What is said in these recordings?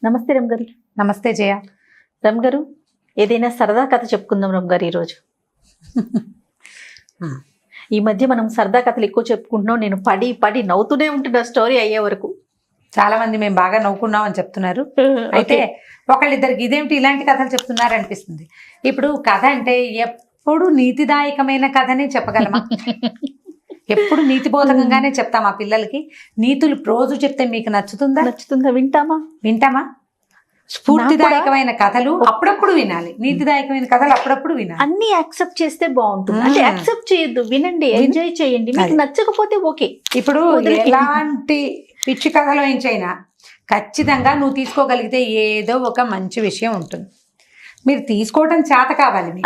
నమస్తే రమ్ గారు. నమస్తే జయ. రమ్ గారు, ఏదైనా సరదా కథ చెప్పుకుందాం రమ్ గారు ఈరోజు. ఈ మధ్య మనం సరదా కథలు ఎక్కువ చెప్పుకుంటున్నాం. నేను పడి పడి నవ్వుతూనే ఉంటున్నా స్టోరీ అయ్యే వరకు. చాలా మంది మేము బాగా నవ్వుకున్నాం అని చెప్తున్నారు. అయితే ఒకళ్ళిద్దరికి ఇదేమిటి ఇలాంటి కథలు చెప్తున్నారు అనిపిస్తుంది. ఇప్పుడు కథ అంటే ఎప్పుడు నీతిదాయకమైన కథనే చెప్పగలమా? ఎప్పుడు నీతిబోధకంగానే చెప్తాం ఆ పిల్లలకి. నీతులు రోజు చెప్తే మీకు నచ్చుతుందా? వింటామా? స్ఫూర్తిదాయకమైన కథలు అప్పుడప్పుడు వినాలి, నీతిదాయకమైన కథలు అప్పుడప్పుడు వినాలి. అన్ని యాక్సెప్ట్ చేస్తే బాగుంటుంది. అంటే యాక్సెప్ట్ చేయొద్దు, వినండి, ఎంజాయ్ చేయండి. మీకు నచ్చకపోతే ఓకే. ఇప్పుడు ఎలాంటి పిచ్చి కథలో ఎంచైనా ఖచ్చితంగా నువ్వు తీసుకోగలిగితే ఏదో ఒక మంచి విషయం ఉంటుంది. మీరు తీసుకోవడం చేత కావాలి.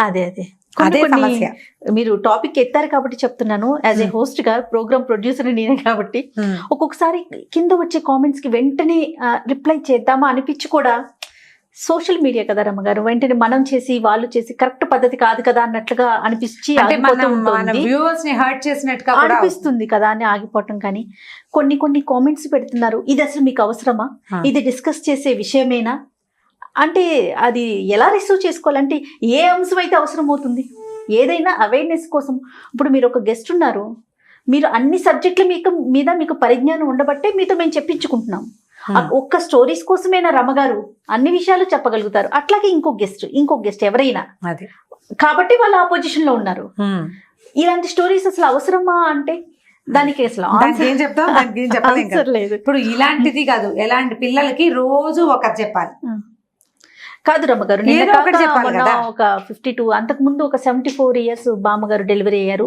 అదే సమస్య. మీరు టాపిక్ ఎత్తారు కాబట్టి చెప్తున్నాను. యాజ్ ఏ హోస్ట్ గా, ప్రోగ్రామ్ ప్రొడ్యూసర్ నేనే కాబట్టి ఒక్కొక్కసారి కింద వచ్చే కామెంట్స్ కి వెంటనే రిప్లై చేద్దామా అనిపించి కూడా, సోషల్ మీడియా కదా రమ్మగారు, వెంటనే మనం చేసి వాళ్ళు చేసి కరెక్ట్ పద్ధతి కాదు కదా అన్నట్లుగా అనిపించి అనిపిస్తుంది కదా అని ఆగిపోవటం. కానీ కొన్ని కామెంట్స్ పెడుతున్నారు, ఇది అసలు మీకు అవసరమా, ఇది డిస్కస్ చేసే విషయమేనా అంటే అది ఎలా రిసీవ్ చేసుకోవాలంటే ఏ అంశం అయితే అవసరం అవుతుంది. ఏదైనా అవేర్నెస్ కోసం. ఇప్పుడు మీరు ఒక గెస్ట్ ఉన్నారు, మీరు అన్ని సబ్జెక్టుల మీద మీకు పరిజ్ఞానం ఉండబట్టే మీతో మేము చెప్పించుకుంటున్నాం. ఒక్క స్టోరీస్ కోసమైనా రమగారు అన్ని విషయాలు చెప్పగలుగుతారు. అట్లాగే ఇంకో గెస్ట్ ఎవరైనా కాబట్టి వాళ్ళు ఆపోజిషన్ లో ఉన్నారు. ఇలాంటి స్టోరీస్ అసలు అవసరమా అంటే దానికి అసలు ఏం చెప్తాం, దానికి ఏం చెప్పలేదు. ఇప్పుడు ఇలాంటిది కాదు, ఎలాంటి పిల్లలకి రోజు ఒకటి చెప్పాలి కాదు రమ్మగారు. ఒక 52 అంతకు ముందు ఒక 74 years బామ్మగారు డెలివరీ అయ్యారు.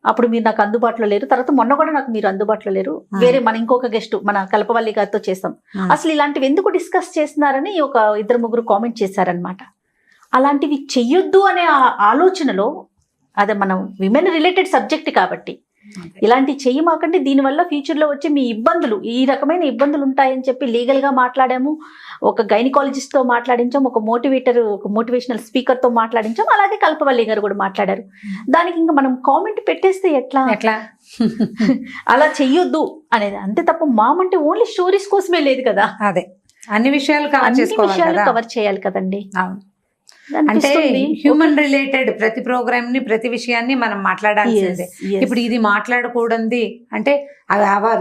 అప్పుడు మీరు నాకు అందుబాటులో లేరు. తర్వాత మొన్న కూడా నాకు మీరు అందుబాటులో లేరు. వేరే మన ఇంకొక గెస్ట్ మన కల్పవల్లి గారితో చేస్తాం. అసలు ఇలాంటివి ఎందుకు డిస్కస్ చేస్తున్నారని ఒక 2-3 కామెంట్ చేశారనమాట. అలాంటివి చెయ్యొద్దు అనే ఆలోచనలో, అదే మనం విమెన్ రిలేటెడ్ సబ్జెక్ట్ కాబట్టి ఇలాంటి చెయ్యమాకంటే దీనివల్ల ఫ్యూచర్లో వచ్చే మీ ఇబ్బందులు, ఈ రకమైన ఇబ్బందులు ఉంటాయని చెప్పి లీగల్గా మాట్లాడాము. ఒక గైనకాలజిస్ట్తో మాట్లాడించాం, ఒక మోటివేషనల్ స్పీకర్తో మాట్లాడించాం. అలాగే కల్పవల్లి గారు కూడా మాట్లాడారు. దానికి ఇంకా మనం కామెంట్ పెట్టేస్తే ఎట్లా? అలా చెయ్యొద్దు అనేది అంతే తప్ప మామంటే ఓన్లీ స్టోరీస్ కోసమే లేదు కదా. అదే అన్ని విషయాలు కవర్ చేయాలి కదండి. అంటే హ్యూమన్ రిలేటెడ్ ప్రతి ప్రోగ్రామ్ ని, ప్రతి విషయాన్ని మనం మాట్లాడాల్సిందే. ఇప్పుడు ఇది మాట్లాడకూడదు అంటే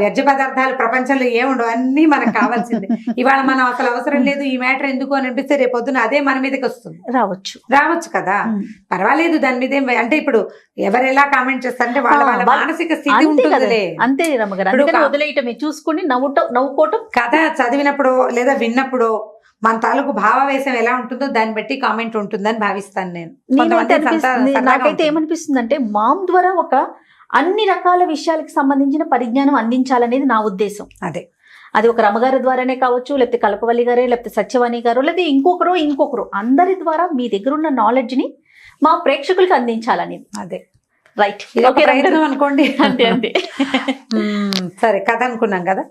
వ్యర్థ పదార్థాలు ప్రపంచంలో ఏముండవు, అన్ని మనకు కావాల్సిందే. ఇవాళ మనం అసలు అవసరం లేదు ఈ మ్యాటర్ ఎందుకు అని అనిపిస్తే రేపొద్దున అదే మన మీదకి వస్తుంది. రావచ్చు కదా, పర్వాలేదు దాని మీద. అంటే ఇప్పుడు ఎవరు ఎలా కామెంట్ చేస్తారంటే వాళ్ళ మానసిక స్థితి ఉంటుంది. అంతే వదిలేయటమే, చూసుకుని నవ్వుకోవటం. కథ చదివినప్పుడు లేదా విన్నప్పుడు మన తాలూకు భావావేశం ఎలా ఉంటుందో దాన్ని బట్టి కామెంట్ ఉంటుందని భావిస్తాను నేను. నాకైతే ఏమనిపిస్తుంది అంటే మామ్ ద్వారా ఒక అన్ని రకాల విషయాలకు సంబంధించిన పరిజ్ఞానం అందించాలనేది నా ఉద్దేశం. అది ఒక రమగారి ద్వారానే కావచ్చు, లేకపోతే కల్పవల్లి గారే, లేకపోతే సత్యవాణి గారు, లేకపోతే ఇంకొకరు అందరి ద్వారా మీ దగ్గర ఉన్న నాలెడ్జ్ ని మా ప్రేక్షకులకు అందించాలనేది. రైట్, అనుకోండి. అంతే. సరే, కథ అనుకున్నాం కదా.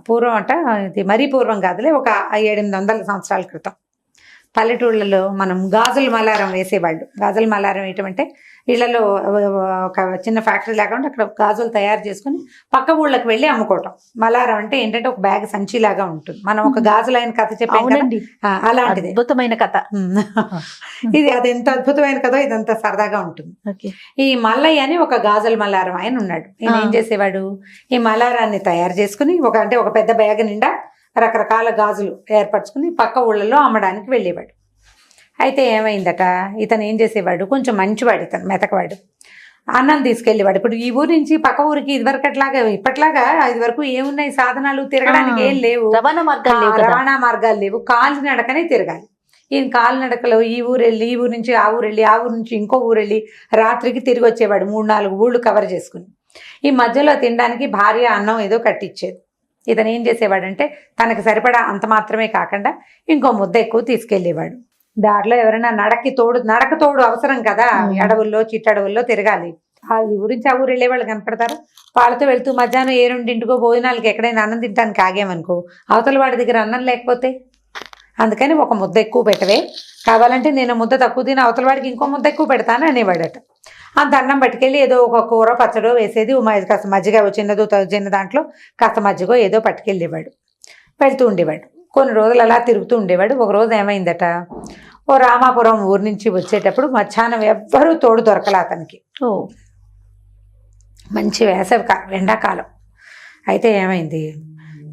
పూర్వం ఇది మరీ పూర్వం కాదులే, ఒక 700-800 సంవత్సరాల క్రితం పల్లెటూళ్ళలో మనం గాజుల మలారం వేసేవాళ్ళు. గాజుల మలారం ఏంటంటే ఇళ్లలో ఒక చిన్న ఫ్యాక్టరీ లాగా ఉంటే అక్కడ గాజులు తయారు చేసుకుని పక్క ఊళ్ళకి వెళ్ళి అమ్ముకోవటం. మలారం అంటే ఏంటంటే ఒక బ్యాగ్ సంచి లాగా ఉంటుంది. మనం ఒక గాజులైన కథ చెప్పాం, అలాంటిది అద్భుతమైన కథ ఇది. అది ఎంత అద్భుతమైన కథ, ఇదంతా సరదాగా ఉంటుంది. ఈ మల్లయ్య అని ఒక గాజుల మలారం ఆయన ఉన్నాడు. ఈయన ఏం చేసేవాడు, ఈ మలారాన్ని తయారు చేసుకుని ఒక పెద్ద బ్యాగ్ నిండా రకరకాల గాజులు ఏర్పరచుకుని పక్క ఊళ్ళలో అమ్మడానికి వెళ్ళేవాడు. అయితే ఏమైందట, ఇతను ఏం చేసేవాడు, కొంచెం మంచివాడు, ఇతను మెతకవాడు. అన్నం తీసుకెళ్ళేవాడు. ఇప్పుడు ఈ ఊరి నుంచి పక్క ఊరికి ఇప్పట్లాగా ఇదివరకు ఏమున్నాయి సాధనాలు, తిరగడానికి ఏం లేవు, రవాణా మార్గాలు లేవు, కాలినడకనే తిరగాలి. ఈయన కాలినడకలో ఈ ఊరు వెళ్ళి, ఈ ఊరు నుంచి ఆ ఊరు వెళ్ళి, ఆ ఊరు నుంచి ఇంకో ఊరు వెళ్ళి రాత్రికి తిరిగి వచ్చేవాడు. 3-4 ఊళ్ళు కవర్ చేసుకుని. ఈ మధ్యలో తినడానికి భార్య అన్నం ఏదో కట్టించేది. ఇతను ఏం చేసేవాడంటే తనకు సరిపడా అంత మాత్రమే కాకుండా ఇంకో ముద్ద ఎక్కువ తీసుకెళ్లేవాడు. దారిలో ఎవరైనా నడక తోడు అవసరం కదా, అడవుల్లో చిట్టడవుల్లో తిరగాలి. ఈ గురించి ఆ ఊరు వెళ్ళే వాళ్ళు కనపడతారు. వాళ్ళతో వెళ్తూ మధ్యాహ్నం 2-2 భోజనాలకి ఎక్కడైనా అన్నం తినడానికి ఆగామనుకో, అవతల వాడి దగ్గర అన్నం లేకపోతే, అందుకని ఒక ముద్ద ఎక్కువ పెట్టవే, కావాలంటే నేను ముద్ద తక్కువ తిని అవతల వాడికి ఇంకో ముద్ద ఎక్కువ పెడతాను అనేవాడట. అంత అన్నం పట్టుకెళ్ళి ఏదో ఒక కూర పచ్చడో వేసేది, కాస్త మజ్జిగ చిన్న దాంట్లో కాస్త మజ్జిగో ఏదో పట్టుకెళ్ళేవాడు. వెళ్తూ ఉండేవాడు. కొన్ని రోజులు అలా తిరుగుతూ ఉండేవాడు. ఒక రోజు ఏమైందట, ఓ రామాపురం ఊరు నుంచి వచ్చేటప్పుడు మధ్యాహ్నం ఎవ్వరూ తోడు దొరకలే అతనికి. మంచి ఎండాకాలం. అయితే ఏమైంది,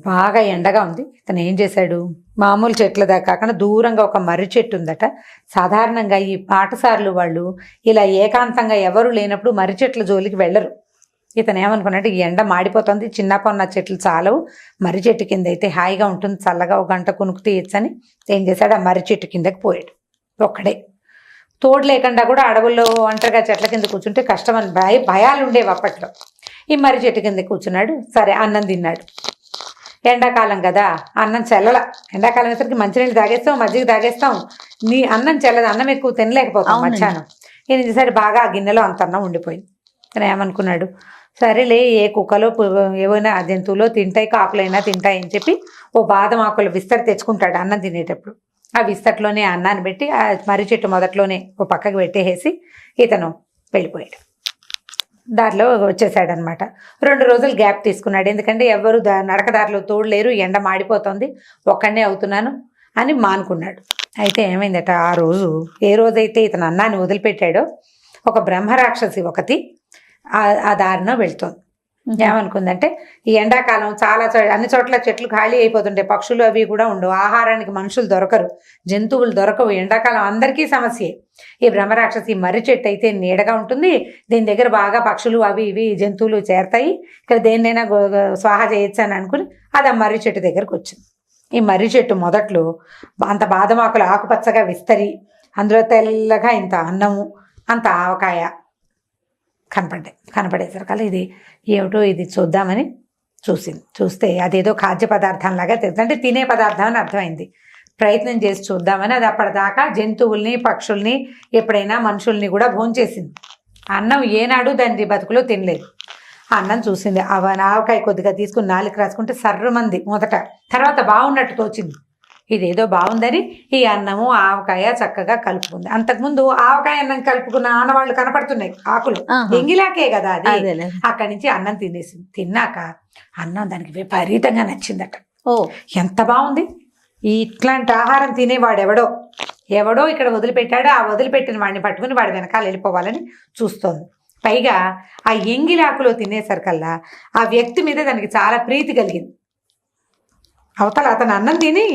బాగా ఎండగా ఉంది. ఇతను ఏం చేశాడు, మామూలు చెట్ల దాకా కాకుండా దూరంగా ఒక మర్రి చెట్టు ఉందట. సాధారణంగా ఈ పాఠశాలలు వాళ్ళు ఇలా ఏకాంతంగా ఎవరు లేనప్పుడు మర్రి చెట్ల జోలికి వెళ్ళరు. ఇతను ఏమనుకున్నాడు, ఈ ఎండ మాడిపోతుంది, చిన్నపన్న చెట్లు చాలవు, మర్రి చెట్టు కింద అయితే హాయిగా ఉంటుంది, చల్లగా ఒక గంట కొనుక్కు తీయచ్చని ఏం చేశాడు, ఆ మర్రి చెట్టు కిందకి పోయాడు ఒక్కడే. తోడు లేకుండా కూడా అడవుల్లో ఒంటరిగా చెట్ల కింద కూర్చుంటే కష్టం అని భయాలు ఉండేవి అప్పట్లో. ఈ మర్రి చెట్టు కింద కూర్చున్నాడు. సరే, అన్నం తిన్నాడు. ఎండాకాలం కదా, అన్నం చెల్లల. ఎండాకాలం వేసరికి మంచినీళ్ళు తాగేస్తాం, మజ్జిగ తాగేస్తాం, అన్నం చెల్లదు, అన్నం ఎక్కువ తినలేకపోతాం మధ్యాహ్నం. ఈయన చేశాడు, బాగా ఆ గిన్నెలో అంత అన్నం ఉండిపోయింది. తను ఏమనుకున్నాడు, సరేలే ఏ కుక్కలో ఏవైనా జంతువులో తింటాయి, కాకులైనా తింటాయి అని చెప్పి ఓ బాదం ఆకుల విస్తరి తెచ్చుకుంటాడు అన్నం తినేటప్పుడు. ఆ విస్తట్లోనే అన్నాన్ని పెట్టి ఆ మర్రి చెట్టు మొదట్లోనే ఓ పక్కకు పెట్టేసి ఇతను వెళ్ళిపోయాడు. దారిలో వచ్చేసాడనమాట. 2 రోజులు గ్యాప్ తీసుకున్నాడు. ఎందుకంటే ఎవరు నడకదారిలో తోడలేరు, ఎండ మాడిపోతుంది, ఒక్కడనే అవుతున్నాను అని మానుకున్నాడు. అయితే ఏమైందట, ఆ రోజు ఏ రోజైతే ఇతను అన్నాన్ని వదిలిపెట్టాడో ఒక బ్రహ్మరాక్షసి ఒకటి ఆ దారిలో వెళ్తోంది. ఏమనుకుందంటే, ఈ ఎండాకాలం చాలా అన్ని చోట్ల చెట్లు ఖాళీ అయిపోతుంటాయి, పక్షులు అవి కూడా ఉండవు, ఆహారానికి మనుషులు దొరకరు, జంతువులు దొరకవు, ఎండాకాలం అందరికీ సమస్యే. ఈ బ్రహ్మరాక్షసి మర్రి చెట్టు అయితే నీడగా ఉంటుంది, దీని దగ్గర బాగా పక్షులు అవి ఇవి జంతువులు చేరతాయి, ఇక్కడ దేన్నైనా స్వాహా చేయొచ్చు అని అనుకుని అది ఆ మర్రి చెట్టు దగ్గరకు వచ్చింది. ఈ మర్రి చెట్టు మొదట్లో అంత బాదమాకులు ఆకుపచ్చగా విస్తరి, అందులో తెల్లగా ఇంత అన్నము, అంత ఆవకాయ కనపడేసరికల్లా ఇది ఏమిటో ఇది చూద్దామని చూస్తే అదేదో ఖాద్య పదార్థం లాగా అంటే తినే పదార్థం అని అర్థమైంది. ప్రయత్నం చేసి చూద్దామని అది అప్పటిదాకా జంతువుల్ని పక్షుల్ని ఎప్పుడైనా మనుషుల్ని కూడా భోంచేసింది. అన్నం ఏనాడు దాని బతుకులో తినలేదు. అన్నం చూసింది, ఆవకాయ కొద్దిగా తీసుకుని నాలుగు రాసుకుంటే సర్రమంది మొదట, తర్వాత బాగున్నట్టు తోచింది. ఇదేదో బాగుందని ఈ అన్నము ఆవకాయ చక్కగా కలుపుకుంది. అంతకుముందు ఆవకాయ అన్నం కలుపుకున్న ఆనవాళ్ళు కనపడుతున్నాయి ఆకులు, ఎంగిలాకే కదా అది. అక్కడి నుంచి అన్నం తినేసింది. తిన్నాక అన్నం దానికి విపరీతంగా నచ్చిందట. ఎంత బాగుంది, ఇట్లాంటి ఆహారం తినేవాడు ఎవడో ఇక్కడ వదిలిపెట్టాడు, ఆ వదిలిపెట్టిన వాడిని పట్టుకుని వాడి వెనకాల వెళ్ళిపోవాలని చూస్తోంది. పైగా ఆ ఎంగిలాకులో తినేసరికల్లా ఆ వ్యక్తి మీద దానికి చాలా ప్రీతి కలిగింది. అవతల అతను అన్నం తిని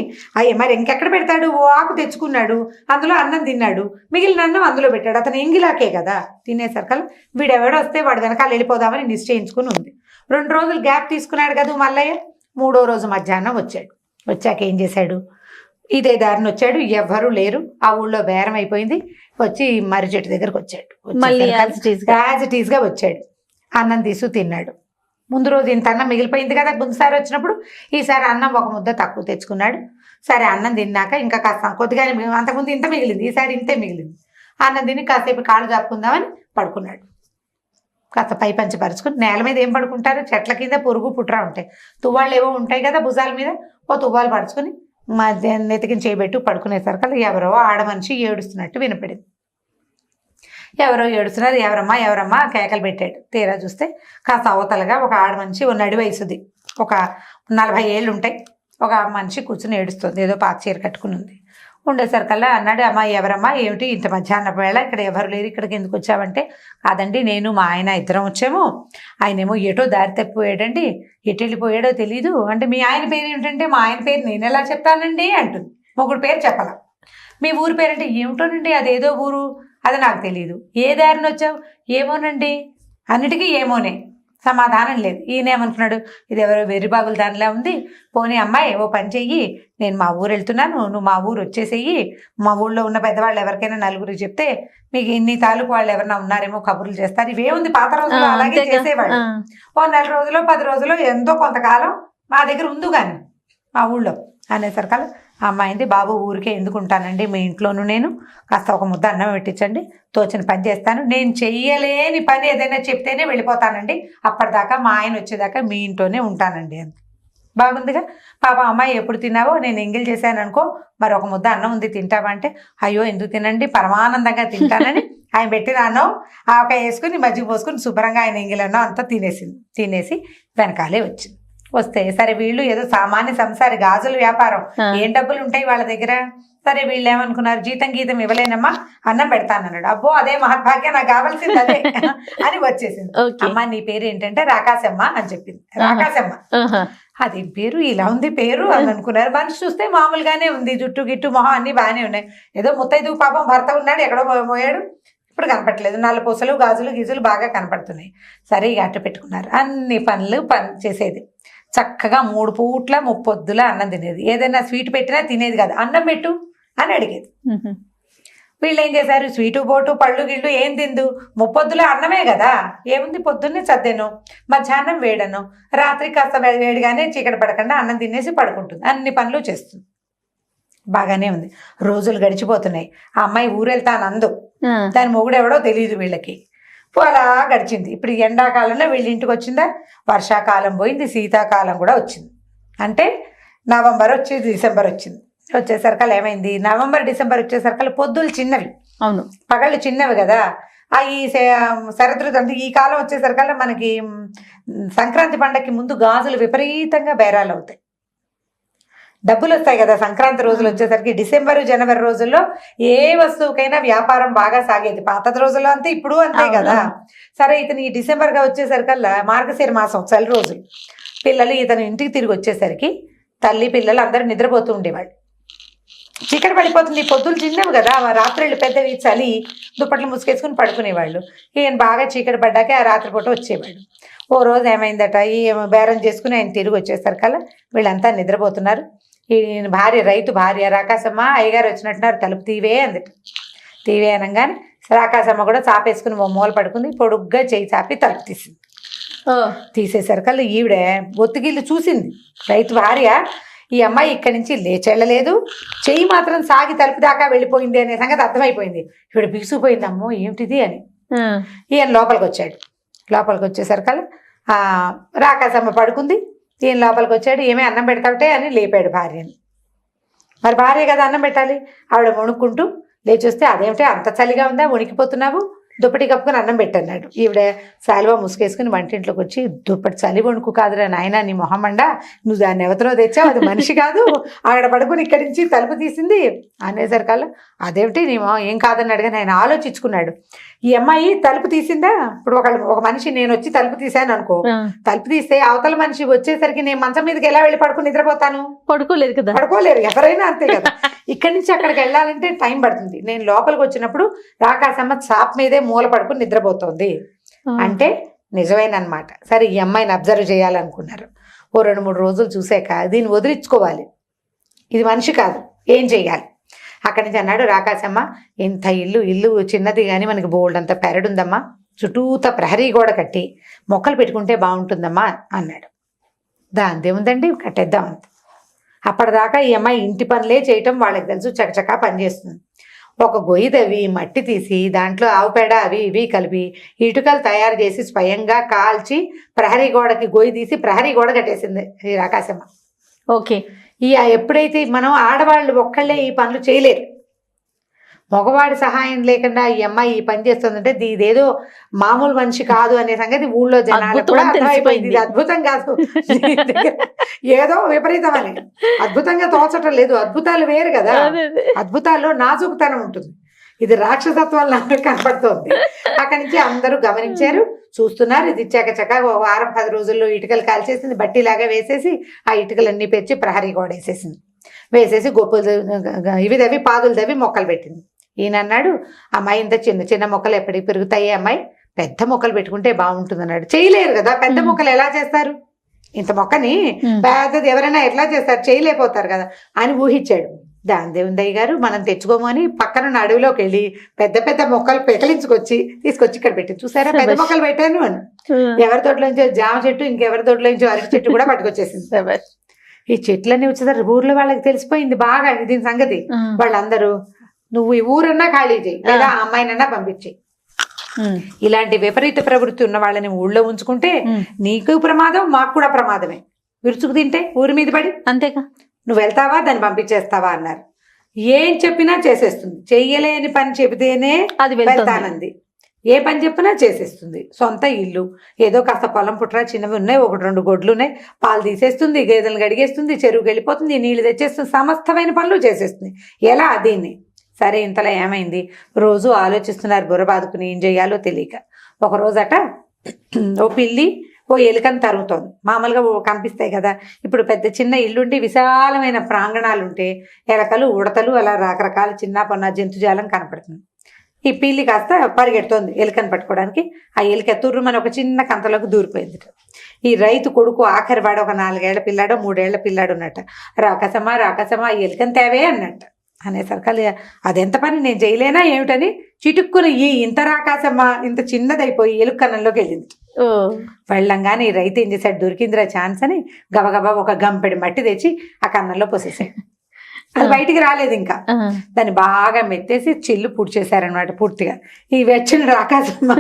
మరి ఇంకెక్కడ పెడతాడు, ఓ ఆకు తెచ్చుకున్నాడు, అందులో అన్నం తిన్నాడు, మిగిలిన అన్నం అందులో పెట్టాడు. అతను ఎంగిలాకే కదా. తినేసరికల్లా వీడెవడో వస్తే వాడు వెనకాల వెళ్ళిపోదామని నిశ్చయించుకుని ఉంది. 2 రోజులు గ్యాప్ తీసుకున్నాడు కదా మల్లయ్య. 3వ రోజు మధ్యాహ్నం వచ్చాడు. వచ్చాక ఏం చేశాడు, ఇదే దారిని వచ్చాడు, ఎవ్వరూ లేరు, ఆ ఊళ్ళో బేరం అయిపోయింది. వచ్చి మర్రి చెట్టు దగ్గరకు వచ్చాడు. యాజ్ ఇట్ ఈస్గా వచ్చాడు. అన్నం తీసు తిన్నాడు. ముందు రోజు ఇంత అన్నం మిగిలిపోయింది కదా ముందుసారి వచ్చినప్పుడు, ఈసారి అన్నం ఒక ముద్ద తక్కువ తెచ్చుకున్నాడు. సరే, అన్నం తిన్నాక ఇంకా కాస్త కొద్దిగానే, అంతకుముందు ఇంత మిగిలింది, ఈసారి ఇంతే మిగిలింది. అన్నం తిని కాసేపు కాళ్ళు చాపుకుందామని పడుకున్నాడు. కాస్త పై పంచి పరుచుకుని నేల మీద ఏం పడుకుంటారు, చెట్ల కింద పురుగు పుట్రా ఉంటాయి, తువ్వాళ్ళు ఏవో ఉంటాయి కదా భుజాల మీద, ఓ తువ్వాలు పరుచుకుని నెతికిన చేయబెట్టు పడుకునేసరికి ఎవరో ఆడ మనిషి ఏడుస్తున్నట్టు వినపడింది. ఎవరో ఏడుస్తున్నారు, ఎవరమ్మా కేకలు పెట్టాడు. తీరా చూస్తే కాస్త అవతలగా ఒక ఆడ మనిషి, ఓ నడి వయసుది, ఒక 40 ఏళ్ళు ఉంటాయి, ఒక మనిషి కూర్చుని ఏడుస్తుంది. ఏదో పాత చీర కట్టుకుని ఉంది. ఉండేసరికల్లా అన్నాడు, అమ్మా ఎవరమ్మా, ఏమిటి ఇంత మధ్యాహ్నం వేళ ఇక్కడ ఎవరు లేరు, ఇక్కడికి ఎందుకు వచ్చావంటే, కాదండి నేను మా ఆయన ఇద్దరం వచ్చాము, ఆయనేమో ఎటో దారి తప్పిపోయాడండి, ఎటు వెళ్ళిపోయాడో తెలీదు అంటే. మీ ఆయన పేరు ఏమిటంటే, మా ఆయన పేరు నేను ఎలా చెప్తానండి అంటుంది. మొగుడు పేరు చెప్పాల. మీ ఊరి పేరంటే, ఏమిటోనండి అదేదో ఊరు, అది నాకు తెలియదు. ఏ దారిని వచ్చావు, ఏమోనండి, అన్నిటికీ ఏమోనే, సమాధానం లేదు. ఈయనేమనుకున్నాడు, ఇది ఎవరో వెర్రిబాబుల దానిలా ఉంది, పోనీ అమ్మాయి ఓ పని చెయ్యి, నేను మా ఊరు వెళ్తున్నాను, నువ్వు మా ఊరు వచ్చేసేయి, మా ఊళ్ళో ఉన్న పెద్దవాళ్ళు ఎవరికైనా నలుగురికి చెప్తే మీకు ఇన్ని తాలూకు వాళ్ళు ఎవరైనా ఉన్నారేమో కబుర్లు చేస్తారు. ఇవేముంది, పాత రోజుల్లో అలాగే చేసేవాడు. ఓ 4 రోజులు 10 రోజులు ఎంతో కొంతకాలం మా దగ్గర ఉందు కానీ మా ఊళ్ళో అనేసరికల్లా అమ్మాయింది, బాబు ఊరికే ఎందుకు ఉంటానండి, మీ ఇంట్లోనూ నేను కాస్త ఒక ముద్ద అన్నం పెట్టించండి, తోచిన పని చేస్తాను, నేను చెయ్యలేని పని ఏదైనా చెప్తేనే వెళ్ళిపోతానండి, అప్పటిదాకా మా ఆయన వచ్చేదాకా మీ ఇంట్లోనే ఉంటానండి అని. బాగుందిగా. పాప అమ్మాయి ఎప్పుడు తిన్నావో, నేను ఎంగిల్ చేశాను అనుకో, మరి ఒక ముద్ద అన్నం ఉంది తింటావా అంటే, అయ్యో ఎందుకు తినండి, పరమానందంగా తింటానని ఆయన పెట్టిన అన్నం ఆవకాయ వేసుకుని మజ్జిగ పోసుకుని శుభ్రంగా ఆయన ఎంగిలన్నం అంతా తినేసి వెనకాలే వచ్చింది. వస్తే సరే వీళ్ళు ఏదో సామాన్య సంసారి గాజుల వ్యాపారం, ఏం డబ్బులు ఉంటాయి వాళ్ళ దగ్గర. సరే వీళ్ళు ఏమనుకున్నారు, జీతం గీతం ఇవ్వలేనమ్మా, అన్నం పెడతానన్నాడు. అబ్బో అదే మహద్భాగ్యం, నాకు కావాల్సింది అదే అని వచ్చేసింది. అమ్మా నీ పేరు ఏంటంటే రాకాశమ్మ అని చెప్పింది. రాకాశమ్మ, అది పేరు ఇలా ఉంది పేరు అని అనుకున్నారు. మనిషి చూస్తే మామూలుగానే ఉంది, జుట్టు గిట్టు మొహం అన్ని బాగానే ఉన్నాయి. ఏదో ముత్తైదు పాపం భర్త ఉన్నాడు, ఎక్కడో పోయాడు, ఇప్పుడు కనపట్లేదు. నల్ల పూసలు గాజులు గీజులు బాగా కనపడుతున్నాయి. సరే ఇక అట్ట పెట్టుకున్నారు. అన్ని పనులు చేసేది చక్కగా. 3 పూట్ల 3 పొద్దుల అన్నం తినేది. ఏదైనా స్వీట్ పెట్టినా తినేది కాదు, అన్నం పెట్టు అని అడిగేది. వీళ్ళు ఏం చేశారు, స్వీటు బోటు పళ్ళు గిళ్ళు ఏం తిందు, 3 పొద్దుల అన్నమే కదా, ఏముంది పొద్దున్నే సర్దేను, మధ్యాహ్నం వేడను, రాత్రి కాస్త వేడిగానే చీకటి పడకుండా అన్నం తినేసి పడుకుంటుంది. అన్ని పనులు చేస్తుంది. బాగానే ఉంది. రోజులు గడిచిపోతున్నాయి. ఆ అమ్మాయి ఊరెళ్తానందు, దాని మొగుడు ఎవడో తెలియదు వీళ్ళకి. అలా గడిచింది. ఇప్పుడు ఎండాకాలంలో వీళ్ళ ఇంటికి వచ్చిందా, వర్షాకాలం పోయింది, శీతాకాలం కూడా వచ్చింది. అంటే నవంబర్ వచ్చి డిసెంబర్ వచ్చింది. వచ్చేసరికల్ ఏమైంది, నవంబర్ డిసెంబర్ వచ్చేసరికల్ పొద్దులు చిన్నవి, అవును పగళ్ళు చిన్నవి కదా. ఈ శరదృతు అంటే ఈ కాలం వచ్చేసరికల్లా మనకి సంక్రాంతి పండగకి ముందు గాజులు విపరీతంగా బేరాలు అవుతాయి, డబ్బులు వస్తాయి కదా. సంక్రాంతి రోజులు వచ్చేసరికి డిసెంబర్ జనవరి రోజుల్లో ఏ వస్తువుకైనా వ్యాపారం బాగా సాగేది. పాత రోజుల్లో అంతే, ఇప్పుడు అంతే కదా. సరే ఇతను ఈ డిసెంబర్గా వచ్చేసరికల్లా మార్గశిర మాసం చలి రోజులు, పిల్లలు ఇతను ఇంటికి తిరిగి వచ్చేసరికి తల్లి పిల్లలు అందరూ నిద్రపోతూ ఉండేవాళ్ళు. చీకటి పడిపోతుంది, పొద్దులు చిన్నవి కదా, రాత్రిళ్ళు పెద్దవి, చలి, దుప్పట్లు ముసుకేసుకుని పడుకునేవాళ్ళు. ఈయన బాగా చీకటి పడ్డాకే ఆ రాత్రిపూట వచ్చేవాళ్ళు. ఓ రోజు ఏమైందట, ఈ బేరం చేసుకుని ఆయన తిరిగి వచ్చేసరికల్లా వీళ్ళంతా నిద్రపోతున్నారు. ఈయన భార్య, రైతు భార్య రాకాశమ్మ, అయ్యగారు వచ్చినట్టున్నారు, తలుపు తీవే అందట. తీవే అనగానే రాకాశమ్మ కూడా చాపేసుకుని ఓ మూల పడుకుంది. పొడుగ్గా చేయి చాపి తలుపు తీసింది. తీసేసరికల్లా ఈవిడ ఒత్తిగిల్లు చూసింది. రైతు భార్య, ఈ అమ్మాయి ఇక్కడి నుంచి లేచెళ్ళలేదు, చెయ్యి మాత్రం సాగి తలుపు దాకా వెళ్ళిపోయింది అనే సంగతి అర్థమైపోయింది. ఇప్పుడు బిగుసిపోయింది, అమ్మో ఏమిటిది అని. ఈయన లోపలికి వచ్చాడు. లోపలికి వచ్చేసరికల్లా రాకాశమ్మ పడుకుంది. ఈయన లోపలికి వచ్చాడు. ఏమీ అన్నం పెడతావుటే అని లేపాడు భార్యని. మరి భార్య కదా అన్నం పెట్టాలి. ఆవిడ వణుక్కుంటూ లేచి వస్తే, అదేమిటే అంత చలిగా ఉందా, వణికిపోతున్నావు, దుప్పటి కప్పుకొని అన్నం పెట్టన్నాడు. ఈవిడ శాలువా ముసుకేసుకుని వంటింట్లోకి వచ్చి, దుప్పటి చలి వణుకు కాదురా నాయన, నీ మొహమండా, నువ్వు దాన్ని ఎవరిలో తెచ్చావు, అది మనిషి కాదు, ఆవిడ పడుకుని ఇక్కడి నుంచి తలుపు తీసింది అనేసరికల్లా, అదేమిటి నీ మొహం ఏం కాదని అడిగాను. ఆయన ఆలోచించుకున్నాడు. ఈ అమ్మాయి తలుపు తీసిందా, ఇప్పుడు ఒక మనిషి నేను వచ్చి తలుపు తీసాను అనుకో, తలుపు తీస్తే అవతల మనిషి వచ్చేసరికి నేను మంచం మీదకి ఎలా వెళ్ళి పడుకుని నిద్రపోతాను, పడుకోలేరు కదా, పడుకోలేరు, ఎవరైనా అంతే కదా. ఇక్కడి నుంచి అక్కడికి వెళ్ళాలంటే టైం పడుతుంది. నేను లోపలికి వచ్చినప్పుడు రాకాశమ్మ చాప్ మీదే మూల పడుకుని నిద్రపోతుంది అంటే నిజమేనమాట. సరే ఈ అమ్మాయిని అబ్జర్వ్ చేయాలనుకున్నారు. ఓ 2-3 రోజులు చూసాక దీన్ని వదిలించుకోవాలి, ఇది మనిషి కాదు, ఏం చెయ్యాలి. అక్కడి నుంచి అన్నాడు, రాకాశమ్మ ఇంత ఇల్లు చిన్నది కానీ మనకి బోల్డ్ అంత పెరడుందమ్మా, చుట్టూత ప్రహరీ గోడ కట్టి మొక్కలు పెట్టుకుంటే బాగుంటుందమ్మా అన్నాడు. దాందేముందండి, కట్టేద్దామంత. అప్పటిదాకా ఈ అమ్మాయి ఇంటి పనులే చేయటం వాళ్ళకి తెలుసు, చకచకా పనిచేస్తుంది. ఒక గొయ్యి తవ్వి మట్టి తీసి దాంట్లో ఆవు పేడ అవి ఇవి కలిపి ఇటుకలు తయారు చేసి స్వయంగా కాల్చి ప్రహరీ గోడకి గొయ్యి తీసి ప్రహరీ గోడ కట్టేసింది ఈ రాకాశమ్మ. ఓకే, ఎప్పుడైతే మనం ఆడవాళ్ళు ఒక్కళ్ళే ఈ పనులు చేయలేరు, మగవాడి సహాయం లేకుండా ఈ అమ్మాయి ఈ పని చేస్తుందంటే ఇదేదో మామూలు మనిషి కాదు అనే సంగతి ఊళ్ళో జనాలకు కూడా అర్థమైపోయింది. ఇది అద్భుతం కాదు, ఏదో విపరీతం అని. అద్భుతంగా తోచటం లేదు, అద్భుతాలు వేరు కదా, అద్భుతాల్లో నాజుకుతనం ఉంటుంది, ఇది రాక్షసత్వం లాగా కనపడుతోంది. అక్కడి నుంచి అందరూ గమనించారు, చూస్తున్నారు. ఇది చకచక 1-10 రోజుల్లో ఇటుకలు కాల్చేసింది, బట్టిలాగా వేసేసి ఆ ఇటుకలన్నీ పెంచి ప్రహరీ గోడ వేసేసి గొప్పలు ఇవి దవి పాదులు దవి మొక్కలు పెట్టింది. ఈయన అన్నాడు, అమ్మాయి ఇంత చిన్న మొక్కలు ఎప్పటికి పెరుగుతాయి, అమ్మాయి పెద్ద మొక్కలు పెట్టుకుంటే బాగుంటుంది అన్నాడు. చేయలేరు కదా, పెద్ద మొక్కలు ఎలా చేస్తారు, ఇంత మొక్కని పెద్దది ఎవరైనా ఎట్లా చేస్తారు, చేయలేకపోతారు కదా అని ఊహించాడు. దాందేవుందయ్య గారు మనం తెచ్చుకోము అని పక్కన అడవిలోకి వెళ్ళి పెద్ద మొక్కలు తీసుకొచ్చి ఇక్కడ పెట్టి, చూసారా పెద్ద మొక్కలు పెట్టాను అని. ఎవరి తోటలోంచో జామ చెట్టు, ఇంకెవరి తోటలోంచో అరటి చెట్టు కూడా పట్టుకొచ్చేసింది. ఈ చెట్లన్నీ వచ్చేసరికి ఊర్లో వాళ్ళకి తెలిసిపోయింది బాగా దీని సంగతి. వాళ్ళందరూ నువ్వు ఈ ఊరన్నా ఖాళీ చేయి, లేదా ఆ అమ్మాయినన్నా పంపించేయి, ఇలాంటి విపరీత ప్రవృత్తి ఉన్న వాళ్ళని ఊళ్ళో ఉంచుకుంటే నీకు ప్రమాదం, మాకు కూడా ప్రమాదమే, విరుచుకు తింటే ఊరి మీద పడి, అంతేగా నువ్వు వెళ్తావా దాన్ని పంపించేస్తావా అన్నారు. ఏం చెప్పినా చేసేస్తుంది, చెయ్యలేని పని చెబితేనే అది వెళ్తానంది. ఏ పని చెప్పినా చేసేస్తుంది. సొంత ఇల్లు, ఏదో కాస్త పొలం పుట్రా చిన్నవి ఉన్నాయి, 1-2 గొడ్లు ఉన్నాయి, పాలు తీసేస్తుంది, గేదెలను గడిగేస్తుంది, చెరువుకి వెళ్ళిపోతుంది, నీళ్లు తెచ్చేస్తుంది, సమస్తమైన పనులు చేసేస్తుంది. ఎలా దీన్ని? సరే ఇంతలో ఏమైంది, రోజు ఆలోచిస్తున్నారు బుర్ర బాదుకుని ఏం చేయాలో తెలియక. ఒక రోజట ఓ పిల్లి ఓ ఎలుకని తరుగుతోంది. మామూలుగా కనిపిస్తాయి కదా, ఇప్పుడు పెద్ద చిన్న ఇల్లుండి విశాలమైన ప్రాంగణాలు ఉంటే ఎలకలు, ఉడతలు అలా రకరకాల చిన్న పొన్న జంతుజాలం కనపడుతుంది. ఈ పిల్లి కాస్త పరిగెడుతోంది ఎలుకని పట్టుకోవడానికి. ఆ ఎలుక తుర్రుమని ఒక చిన్న కంతలోకి దూరిపోయింది. ఈ రైతు కొడుకు ఆఖరి వాడు ఒక 4 ఏళ్ల పిల్లాడో 3 ఏళ్ల పిల్లాడు ఉన్నట్ట. రాకసమా ఈ ఎలుకని తేవే అన్నట్ట. అనేసరికి అదెంత పని, నేను చేయలేనా ఏమిటని చిటుక్కుని ఇంత రాకాసమ్మా ఇంత చిన్నదైపోయి ఎలుక కన్నంలోకి వెళ్ళింది. వెళ్ళంగానే ఈ రైతు ఏం చేశాడు, దొరికిందిరా ఛాన్స్ అని గబగబా ఒక గంపెడి మట్టి తెచ్చి ఆ కన్నంలో పోసేసాడు. అది బయటికి రాలేదు ఇంకా. దాన్ని బాగా మెత్తేసి చిల్లు పూడ్చేశారనమాట పూర్తిగా. ఈ వెచ్చని రాకాసమ్మ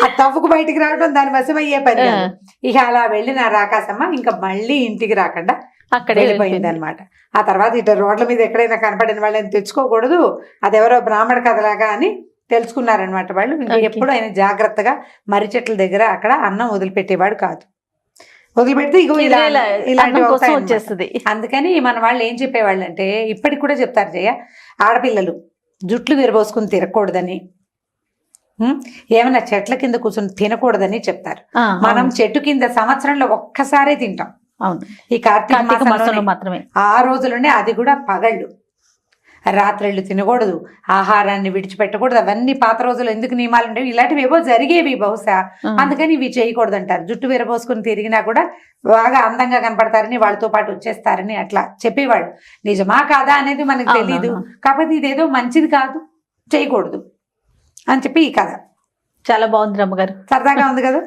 ఆ తవ్వుకు బయటికి రావడం దాని వశమయ్యే పని. ఇక అలా వెళ్ళిన రాకాసమ్మ ఇంకా మళ్ళీ ఇంటికి రాకుండా అక్కడ వెళ్ళిపోయింది అనమాట. ఆ తర్వాత ఇట్లా రోడ్ల మీద ఎక్కడైనా కనపడిన వాళ్ళని తెచ్చుకోకూడదు, అదెవరో బ్రాహ్మణ కథలాగా అని తెలుసుకున్నారనమాట వాళ్ళు. ఇంకా ఎప్పుడు ఆయన జాగ్రత్తగా మర్రి చెట్ల దగ్గర అక్కడ అన్నం వదిలిపెట్టేవాడు కాదు. వదిలిపెడితే ఇగో ఇలాంటి వచ్చేస్తుంది. అందుకని మన వాళ్ళు ఏం చెప్పేవాళ్ళు అంటే, ఇప్పటికి కూడా చెప్తారు జయ, ఆడపిల్లలు జుట్లు విరబోసుకుని తిరగకూడదని, ఏమైనా చెట్ల కింద కూర్చొని తినకూడదని చెప్తారు. మనం చెట్టు కింద సంవత్సరంలో ఒక్కసారే తింటాం. అవును, ఈ కార్తీక మాసంలో మాత్రమే. ఆ రోజులుండే, అది కూడా పగళ్ళు. రాత్రిళ్ళు తినకూడదు, ఆహారాన్ని విడిచిపెట్టకూడదు. అవన్నీ పాత రోజులు ఎందుకు నియమాలు ఉండేవి, ఇలాంటివి ఏవో జరిగేవి బహుశా, అందుకని ఇవి చేయకూడదు అంటారు. జుట్టు విరబోసుకుని తిరిగినా కూడా బాగా అందంగా కనపడతారని, వాళ్ళతో పాటు వచ్చేస్తారని అట్లా చెప్పేవాళ్ళు. నిజమా కాదా అనేది మనకు తెలీదు, కాకపోతే ఇదేదో మంచిది కాదు, చేయకూడదు అని చెప్పి ఈ కథ. చాలా బాగుంది రమ్మగారు, సరదాగా ఉంది కదా.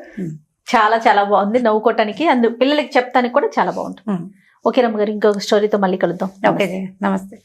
చాలా చాలా బాగుంది, నవ్వుకోవటానికి, పిల్లలకి చెప్తానికి కూడా చాలా బాగుంటుంది. ఓకే రమ్మగారు, ఇంకొక స్టోరీతో మళ్ళీ కలుద్దాం. ఓకే, నమస్తే.